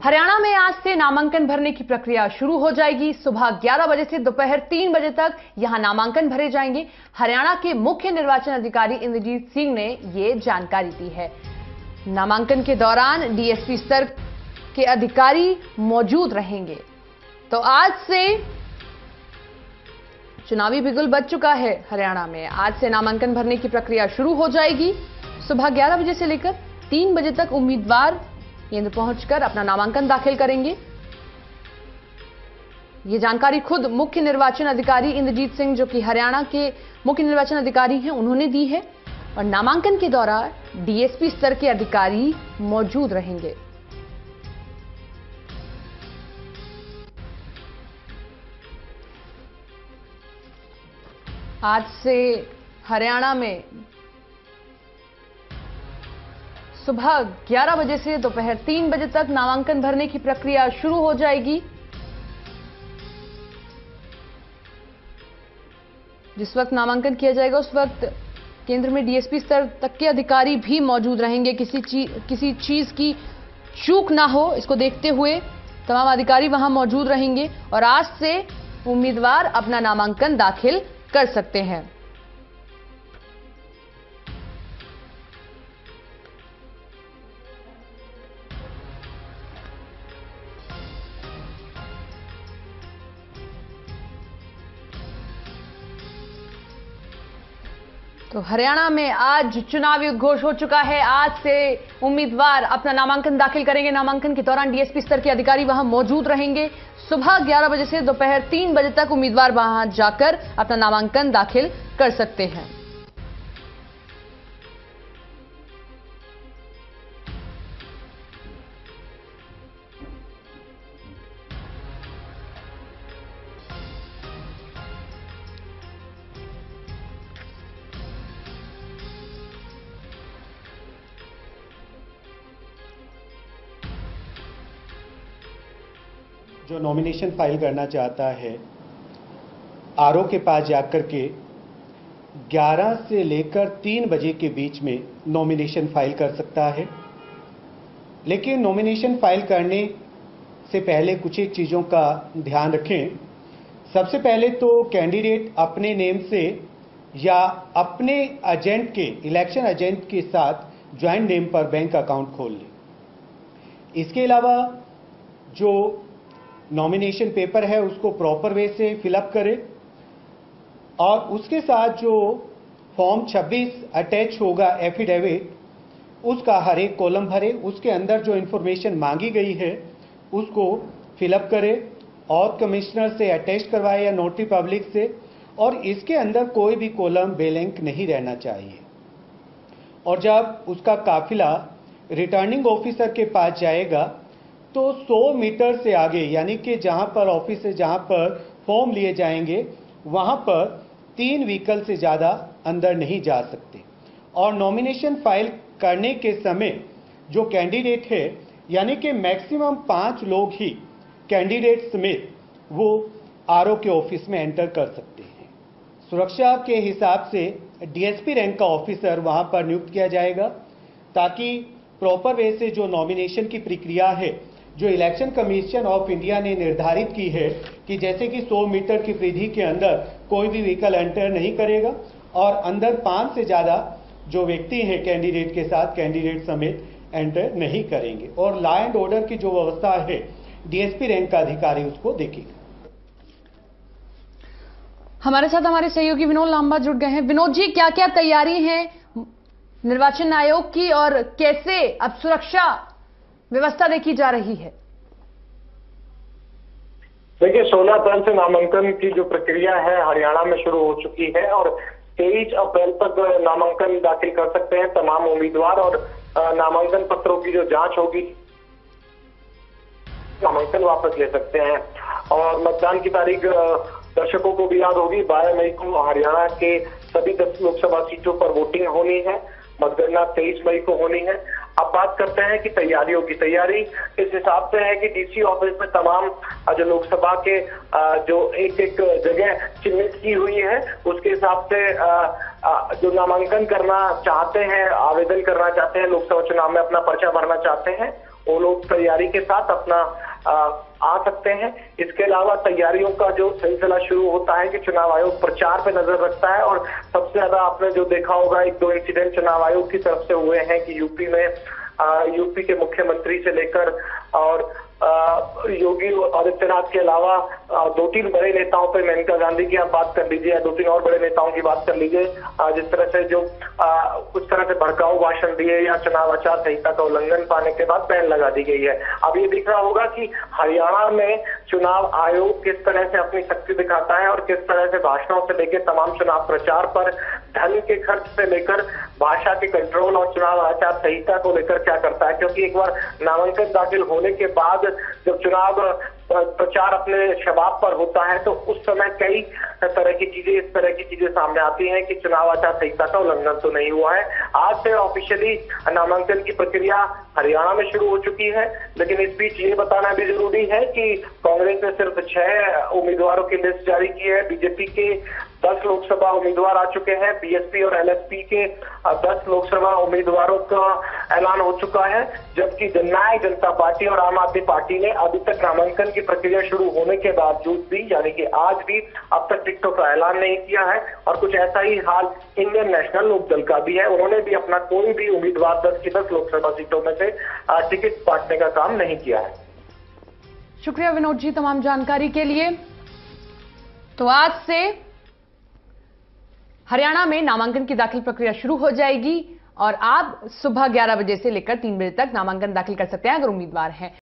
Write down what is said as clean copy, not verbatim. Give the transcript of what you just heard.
हरियाणा में आज से नामांकन भरने की प्रक्रिया शुरू हो जाएगी। सुबह 11 बजे से दोपहर 3 बजे तक यहां नामांकन भरे जाएंगे। हरियाणा के मुख्य निर्वाचन अधिकारी इंद्रजीत सिंह ने ये जानकारी दी है। नामांकन के दौरान डीएसपी स्तर के अधिकारी मौजूद रहेंगे। तो आज से चुनावी बिगुल बज चुका है। हरियाणा में आज से नामांकन भरने की प्रक्रिया शुरू हो जाएगी। सुबह 11 बजे से लेकर 3 बजे तक उम्मीदवार केंद्र पहुंचकर अपना नामांकन दाखिल करेंगे। ये जानकारी खुद मुख्य निर्वाचन अधिकारी इंद्रजीत सिंह, जो कि हरियाणा के मुख्य निर्वाचन अधिकारी हैं, उन्होंने दी है। और नामांकन के दौरान डीएसपी स्तर के अधिकारी मौजूद रहेंगे। आज से हरियाणा में सुबह 11 बजे से दोपहर 3 बजे तक नामांकन भरने की प्रक्रिया शुरू हो जाएगी। जिस वक्त नामांकन किया जाएगा उस वक्त केंद्र में डीएसपी स्तर तक के अधिकारी भी मौजूद रहेंगे। किसी चीज की चूक ना हो, इसको देखते हुए तमाम अधिकारी वहां मौजूद रहेंगे और आज से उम्मीदवार अपना नामांकन दाखिल कर सकते हैं। तो हरियाणा में आज चुनावी उद्घोष हो चुका है। आज से उम्मीदवार अपना नामांकन दाखिल करेंगे। नामांकन के दौरान डीएसपी स्तर के अधिकारी वहां मौजूद रहेंगे। सुबह 11 बजे से दोपहर 3 बजे तक उम्मीदवार वहां जाकर अपना नामांकन दाखिल कर सकते हैं। जो नॉमिनेशन फाइल करना चाहता है आरओ के पास जाकर के 11 से लेकर 3 बजे के बीच में नॉमिनेशन फाइल कर सकता है। लेकिन नॉमिनेशन फाइल करने से पहले कुछ एक चीज़ों का ध्यान रखें। सबसे पहले तो कैंडिडेट अपने नेम से या अपने एजेंट के, इलेक्शन एजेंट के साथ ज्वाइंट नेम पर बैंक अकाउंट खोल ले। इसके अलावा जो नॉमिनेशन पेपर है उसको प्रॉपर वे से फिलअप करें और उसके साथ जो फॉर्म 26 अटैच होगा एफिडेविट, उसका हर एक कॉलम भरे। उसके अंदर जो इंफॉर्मेशन मांगी गई है उसको फिलअप करें और कमिश्नर से अटैच करवाए या नोटरी पब्लिक से। और इसके अंदर कोई भी कॉलम बेलैंक नहीं रहना चाहिए। और जब उसका काफिला रिटर्निंग ऑफिसर के पास जाएगा तो 100 मीटर से आगे, यानी कि जहां पर ऑफिस है, जहां पर फॉर्म लिए जाएंगे, वहां पर 3 व्हीकल से ज़्यादा अंदर नहीं जा सकते। और नॉमिनेशन फाइल करने के समय जो कैंडिडेट है, यानी कि मैक्सिमम 5 लोग ही कैंडिडेट समेत वो आरओ के ऑफिस में एंटर कर सकते हैं। सुरक्षा के हिसाब से डीएसपी रैंक का ऑफिसर वहां पर नियुक्त किया जाएगा ताकि प्रॉपर वे से जो नॉमिनेशन की प्रक्रिया है, जो इलेक्शन कमीशन ऑफ इंडिया ने निर्धारित की है कि जैसे कि 100 मीटर की परिधि के अंदर कोई भी व्हीकल एंटर नहीं करेगा और अंदर 5 से ज़्यादा जो व्यक्ति हैं कैंडिडेट के साथ, कैंडिडेट समेत एंटर नहीं करेंगे। और लॉ एंड ऑर्डर की जो व्यवस्था है डीएसपी रैंक का अधिकारी उसको देखेगा। हमारे साथ हमारे सहयोगी विनोद लांबा जुड़ गए हैं। विनोद जी, क्या क्या तैयारी है निर्वाचन आयोग की और कैसे अब सुरक्षा व्यवस्था देखी जा रही है? देखिए, 16 अप्रैल से नामांकन की जो प्रक्रिया है हरियाणा में शुरू हो चुकी है और 23 अप्रैल तक नामांकन दाखिल कर सकते हैं तमाम उम्मीदवार। और नामांकन पत्रों की जो जांच होगी, नामांकन वापस ले सकते हैं। और मतदान की तारीख दर्शकों को भी याद होगी, 12 मई को हरियाणा के सभी 10 लोकसभा सीटों पर वोटिंग होनी है। मतगणना 23 मई को होनी है। अब बात करते हैं कि तैयारियों की। तैयारी इस हिसाब से है कि डीसी ऑफिस में तमाम जो लोकसभा के जो एक एक जगह चिन्हित की हुई है उसके हिसाब से जो नामांकन करना चाहते हैं, आवेदन करना चाहते हैं, लोकसभा चुनाव में अपना पर्चा भरना चाहते हैं, वो लोग तैयारी के साथ अपना आ सकते हैं। इसके अलावा तैयारियों का जो सिलसिला शुरू होता है कि चुनाव आयोग प्रचार पे नजर रखता है, और सबसे ज्यादा आपने जो देखा होगा 1-2 इंसिडेंट चुनाव आयोग की तरफ से हुए हैं कि यूपी के मुख्यमंत्री से लेकर और योगी आदित्यनाथ के अलावा 2-3 बड़े नेताओं पे, मेनका गांधी की आप बात कर लीजिए, 2-3 और बड़े नेताओं की बात कर लीजिए, जिस तरह से जो कुछ तरह से भड़काऊ भाषण दिए या चुनाव आचार संहिता का उल्लंघन पाने के बाद बैन लगा दी गई है। अब ये दिख रहा होगा कि हरियाणा में चुनाव आयोग किस तरह से अपनी शक्ति दिखाता है और किस तरह से भाषणों से लेकर तमाम चुनाव प्रचार पर धन के खर्च से लेकर भाषा के कंट्रोल और चुनाव आचार संहिता को लेकर क्या करता है। क्योंकि एक बार नामांकन दाखिल होने के बाद जब चुनाव प्रचार अपने शबाब पर होता है तो उस समय कई तरह की चीजें सामने आती हैं कि चुनाव आचार संहिता का उल्लंघन तो नहीं हुआ है। आज से ऑफिशियली नामांकन की प्रक्रिया हरियाणा में शुरू हो चुकी है, लेकिन इस बीच ये बताना भी जरूरी है कि कांग्रेस ने सिर्फ 6 उम्मीदवारों की लिस्ट जारी की है। बीजेपी के 10 लोकसभा उम्मीदवार आ चुके हैं, बीएसपी और एलएसपी के 10 लोकसभा उम्मीदवारों का ऐलान हो चुका है, जबकि जननायक जनता पार्टी और आम आदमी पार्टी ने अभी तक नामांकन की प्रक्रिया शुरू होने के बावजूद भी, यानी कि आज भी, अब तक टिकटों का ऐलान नहीं किया है। और कुछ ऐसा ही हाल इंडियन नेशनल लोकदल का भी है, उन्होंने भी अपना कोई भी उम्मीदवार 10 की 10 लोकसभा सीटों में से टिकट बांटने का काम नहीं किया है। शुक्रिया विनोद जी तमाम जानकारी के लिए। तो आज से हरियाणा में नामांकन की दाखिल प्रक्रिया शुरू हो जाएगी और आप सुबह 11 बजे से लेकर 3 बजे तक नामांकन दाखिल कर सकते हैं अगर उम्मीदवार हैं।